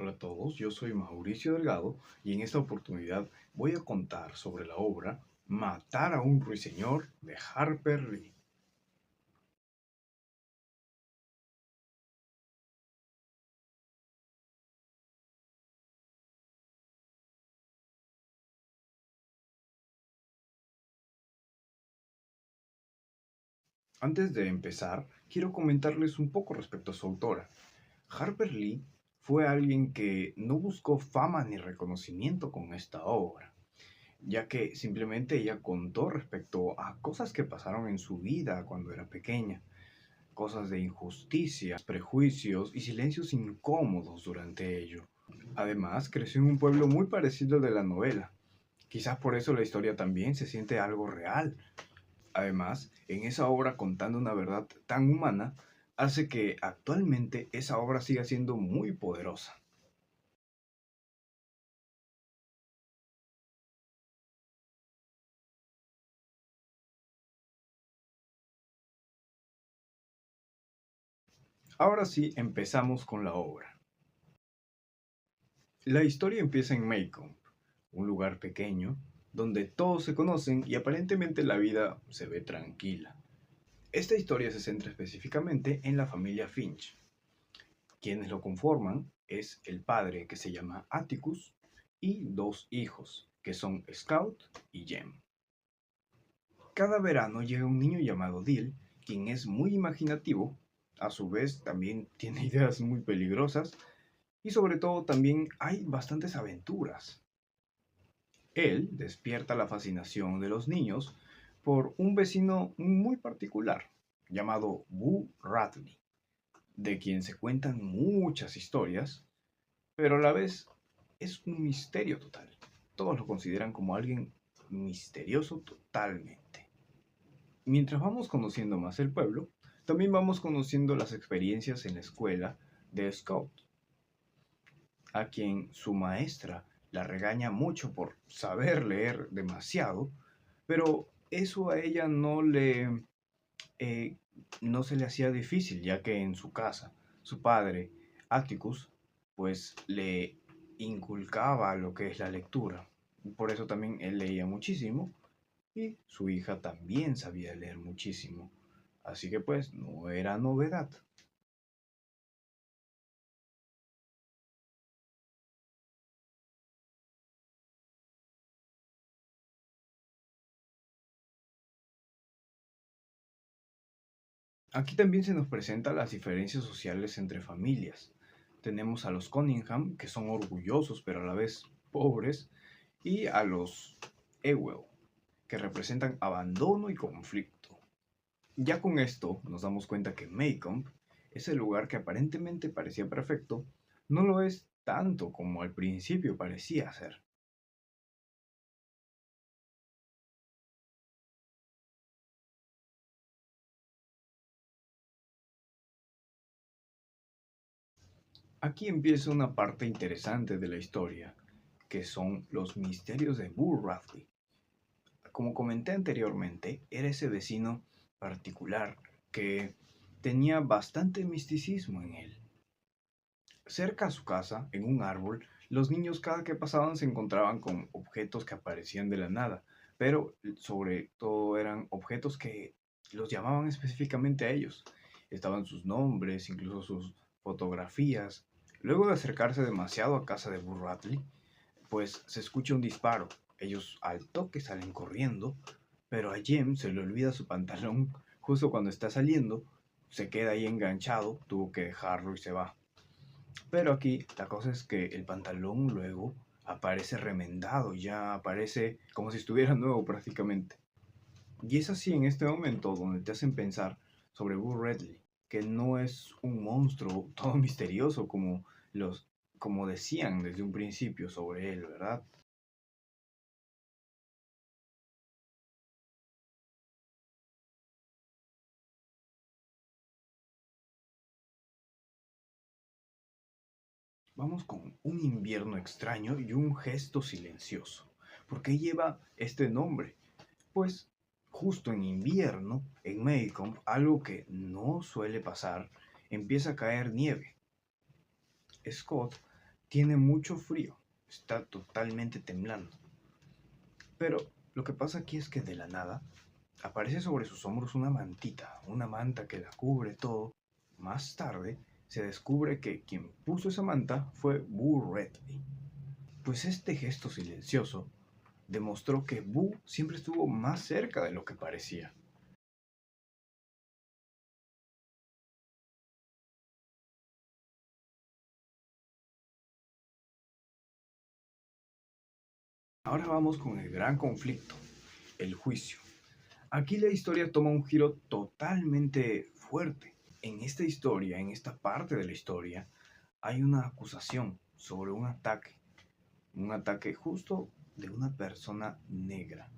Hola a todos, yo soy Mauricio Delgado y en esta oportunidad voy a contar sobre la obra Matar a un ruiseñor de Harper Lee. Antes de empezar, quiero comentarles un poco respecto a su autora. Harper Lee fue alguien que no buscó fama ni reconocimiento con esta obra, ya que simplemente ella contó respecto a cosas que pasaron en su vida cuando era pequeña, cosas de injusticia, prejuicios y silencios incómodos durante ello. Además, creció en un pueblo muy parecido al de la novela. Quizás por eso la historia también se siente algo real. Además, en esa obra contando una verdad tan humana, hace que actualmente esa obra siga siendo muy poderosa. Ahora sí, empezamos con la obra. La historia empieza en Macomb, un lugar pequeño donde todos se conocen y aparentemente la vida se ve tranquila. Esta historia se centra específicamente en la familia Finch. Quienes lo conforman es el padre, que se llama Atticus, y dos hijos, que son Scout y Jem. Cada verano llega un niño llamado Dill, quien es muy imaginativo, a su vez también tiene ideas muy peligrosas, y sobre todo también hay bastantes aventuras. Él despierta la fascinación de los niños por un vecino muy particular, llamado Boo Radley, de quien se cuentan muchas historias, pero a la vez es un misterio total. Todos lo consideran como alguien misterioso totalmente. Mientras vamos conociendo más el pueblo, también vamos conociendo las experiencias en la escuela de Scout, a quien su maestra la regaña mucho por saber leer demasiado, pero eso a ella eh, no se le hacía difícil, ya que en su casa, su padre, Atticus, pues le inculcaba lo que es la lectura. Por eso también él leía muchísimo y su hija también sabía leer muchísimo. Así que pues no era novedad. Aquí también se nos presentan las diferencias sociales entre familias. Tenemos a los Cunningham, que son orgullosos pero a la vez pobres, y a los Ewell, que representan abandono y conflicto. Ya con esto nos damos cuenta que Maycomb, ese lugar que aparentemente parecía perfecto, no lo es tanto como al principio parecía ser. Aquí empieza una parte interesante de la historia, que son los misterios de Burr Radley. Como comenté anteriormente, era ese vecino particular que tenía bastante misticismo en él. Cerca a su casa, en un árbol, los niños cada que pasaban se encontraban con objetos que aparecían de la nada, pero sobre todo eran objetos que los llamaban específicamente a ellos. Estaban sus nombres, incluso sus fotografías. Luego de acercarse demasiado a casa de Burr Radley, pues se escucha un disparo. Ellos al toque salen corriendo, pero a Jem se le olvida su pantalón justo cuando está saliendo, se queda ahí enganchado, tuvo que dejarlo y se va. Pero aquí la cosa es que el pantalón luego aparece remendado, ya aparece como si estuviera nuevo prácticamente. Y es así en este momento donde te hacen pensar sobre Boo Radley, que no es un monstruo todo misterioso como decían desde un principio sobre él, ¿verdad? Vamos con un invierno extraño y un gesto silencioso. ¿Por qué lleva este nombre? Pues justo en invierno, en Maycomb, algo que no suele pasar, empieza a caer nieve. Scott tiene mucho frío, está totalmente temblando. Pero lo que pasa aquí es que de la nada aparece sobre sus hombros una manta que la cubre todo. Más tarde se descubre que quien puso esa manta fue Boo Radley. Pues este gesto silencioso demostró que Boo siempre estuvo más cerca de lo que parecía. Ahora vamos con el gran conflicto, el juicio. Aquí la historia toma un giro totalmente fuerte. En esta historia, en esta parte de la historia, hay una acusación sobre un ataque justo de una persona negra,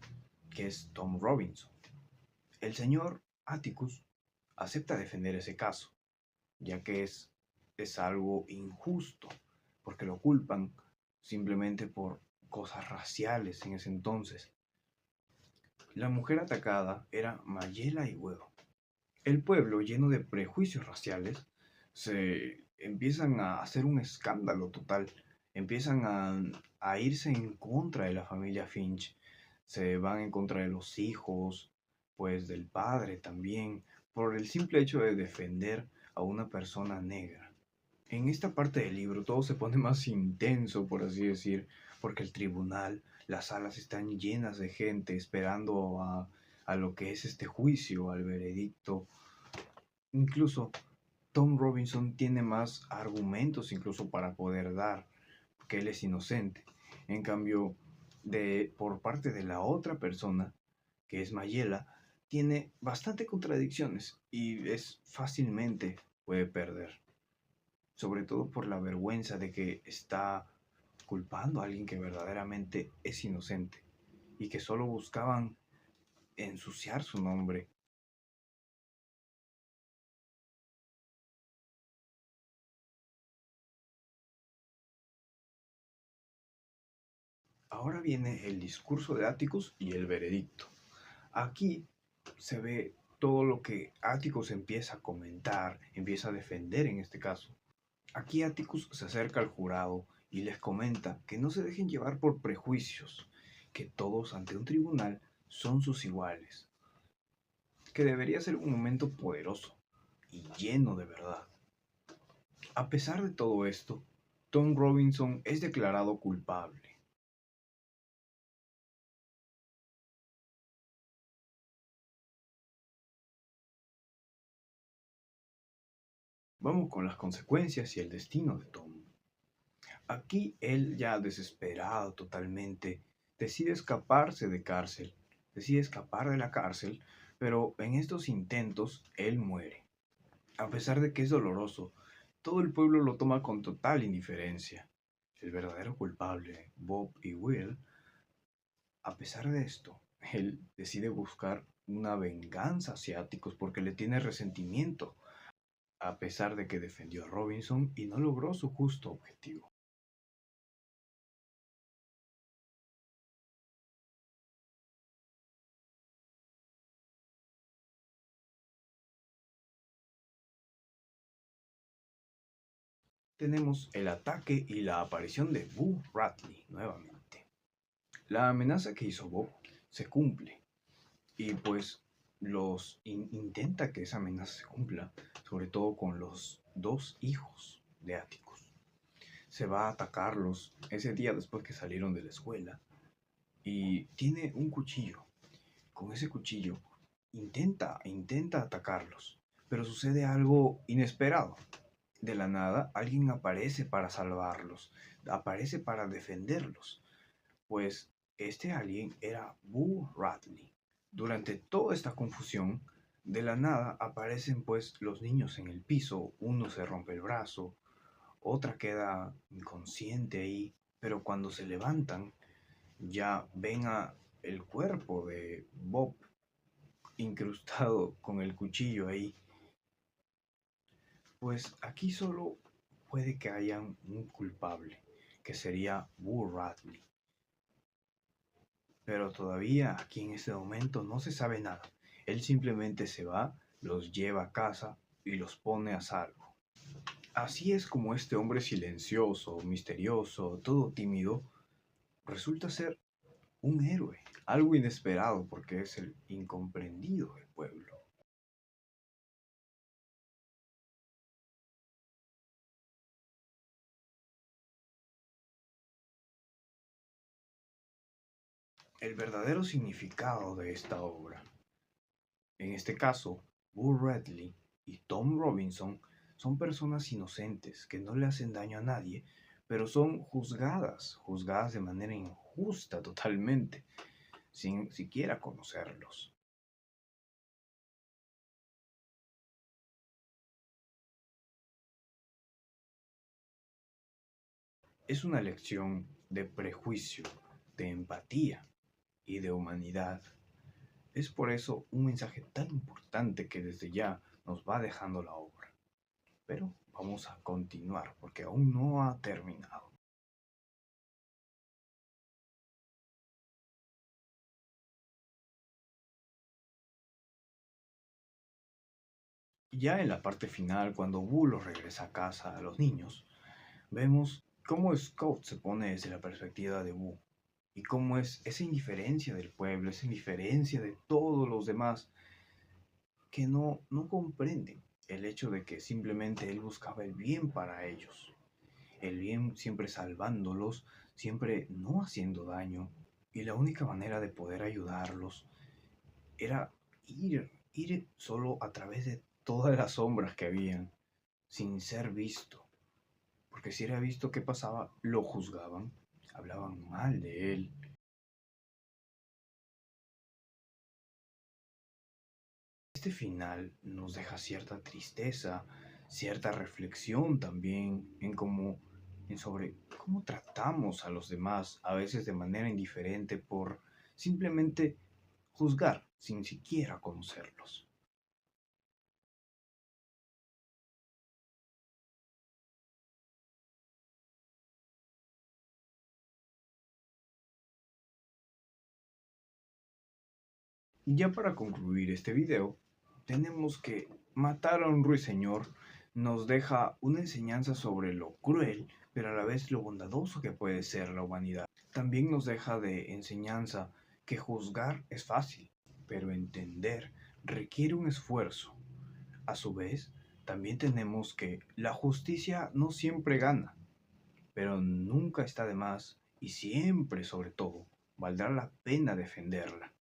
que es Tom Robinson. El señor Atticus acepta defender ese caso, ya que es algo injusto, porque lo culpan simplemente por cosas raciales en ese entonces. La mujer atacada era Mayela Iwebo. El pueblo, lleno de prejuicios raciales, se empiezan a hacer un escándalo total, empiezan a irse en contra de la familia Finch, se van en contra de los hijos, pues del padre también, por el simple hecho de defender a una persona negra. En esta parte del libro todo se pone más intenso, por así decir, porque el tribunal, las salas están llenas de gente esperando a lo que es este juicio, al veredicto. Incluso Tom Robinson tiene más argumentos incluso para poder dar, que él es inocente. En cambio, por parte de la otra persona, que es Mayela, tiene bastante contradicciones y es fácilmente puede perder. Sobre todo por la vergüenza de que está culpando a alguien que verdaderamente es inocente y que solo buscaban ensuciar su nombre. Ahora viene el discurso de Atticus y el veredicto. Aquí se ve todo lo que Atticus empieza a comentar, empieza a defender en este caso. Aquí Atticus se acerca al jurado y les comenta que no se dejen llevar por prejuicios, que todos ante un tribunal son sus iguales, que debería ser un momento poderoso y lleno de verdad. A pesar de todo esto, Tom Robinson es declarado culpable. Vamos con las consecuencias y el destino de Tom. Aquí él, ya desesperado totalmente, decide escaparse de cárcel, decide escapar de la cárcel, pero en estos intentos él muere. A pesar de que es doloroso, todo el pueblo lo toma con total indiferencia. El verdadero culpable, Bob y Will, a pesar de esto, él decide buscar una venganza hacia Atticus porque le tiene resentimiento, a pesar de que defendió a Robinson y no logró su justo objetivo. Tenemos el ataque y la aparición de Boo Radley nuevamente. La amenaza que hizo Bob se cumple y pues intenta que esa amenaza se cumpla, sobre todo con los dos hijos de Atticus. Se va a atacarlos ese día después que salieron de la escuela y tiene un cuchillo. Con ese cuchillo intenta atacarlos, pero sucede algo inesperado. De la nada, alguien aparece para salvarlos, aparece para defenderlos, pues este alguien era Boo Radley. Durante toda esta confusión, de la nada aparecen pues los niños en el piso, uno se rompe el brazo, otra queda inconsciente ahí, pero cuando se levantan ya ven a el cuerpo de Bob incrustado con el cuchillo ahí. Pues aquí solo puede que haya un culpable, que sería Boo Radley. Pero todavía aquí en este momento no se sabe nada. Él simplemente se va, los lleva a casa y los pone a salvo. Así es como este hombre silencioso, misterioso, todo tímido, resulta ser un héroe, algo inesperado porque es el incomprendido del pueblo. El verdadero significado de esta obra. En este caso, Boo Radley y Tom Robinson son personas inocentes que no le hacen daño a nadie, pero son juzgadas de manera injusta totalmente, sin siquiera conocerlos. Es una lección de prejuicio, de empatía y de humanidad. Es por eso un mensaje tan importante que desde ya nos va dejando la obra. Pero vamos a continuar porque aún no ha terminado. Ya en la parte final, cuando Bulo regresa a casa a los niños, vemos cómo Scout se pone desde la perspectiva de Boo y cómo es esa indiferencia del pueblo, esa indiferencia de todos los demás que no comprenden el hecho de que simplemente él buscaba el bien para ellos, el bien siempre salvándolos, siempre no haciendo daño, y la única manera de poder ayudarlos era ir solo a través de todas las sombras que habían, sin ser visto, porque si era visto, ¿qué pasaba? Lo juzgaban, hablaban mal de él. Este final nos deja cierta tristeza, cierta reflexión también en sobre cómo tratamos a los demás, a veces de manera indiferente por simplemente juzgar sin siquiera conocerlos. Ya para concluir este video, tenemos que matar a un ruiseñor nos deja una enseñanza sobre lo cruel, pero a la vez lo bondadoso que puede ser la humanidad. También nos deja de enseñanza que juzgar es fácil, pero entender requiere un esfuerzo. A su vez, también tenemos que la justicia no siempre gana, pero nunca está de más y siempre, sobre todo, valdrá la pena defenderla.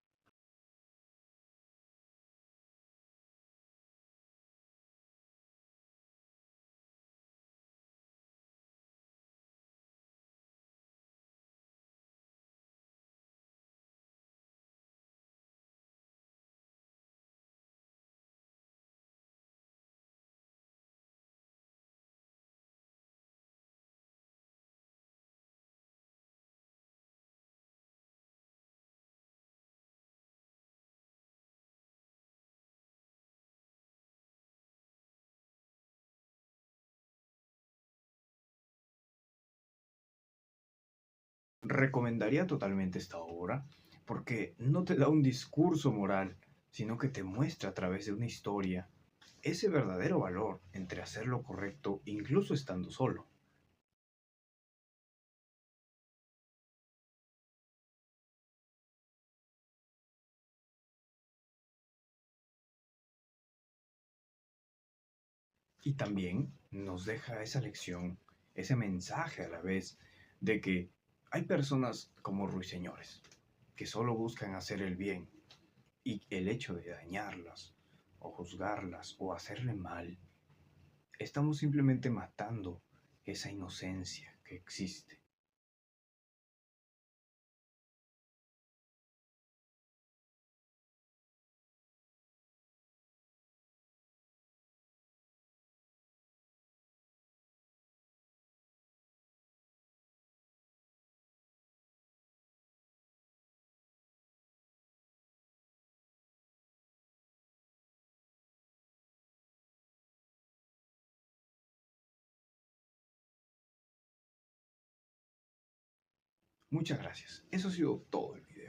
Recomendaría totalmente esta obra porque no te da un discurso moral, sino que te muestra a través de una historia ese verdadero valor entre hacer lo correcto incluso estando solo. Y también nos deja esa lección, ese mensaje a la vez de que hay personas como ruiseñores que solo buscan hacer el bien y el hecho de dañarlas o juzgarlas o hacerle mal, estamos simplemente matando esa inocencia que existe. Muchas gracias. Eso ha sido todo el video.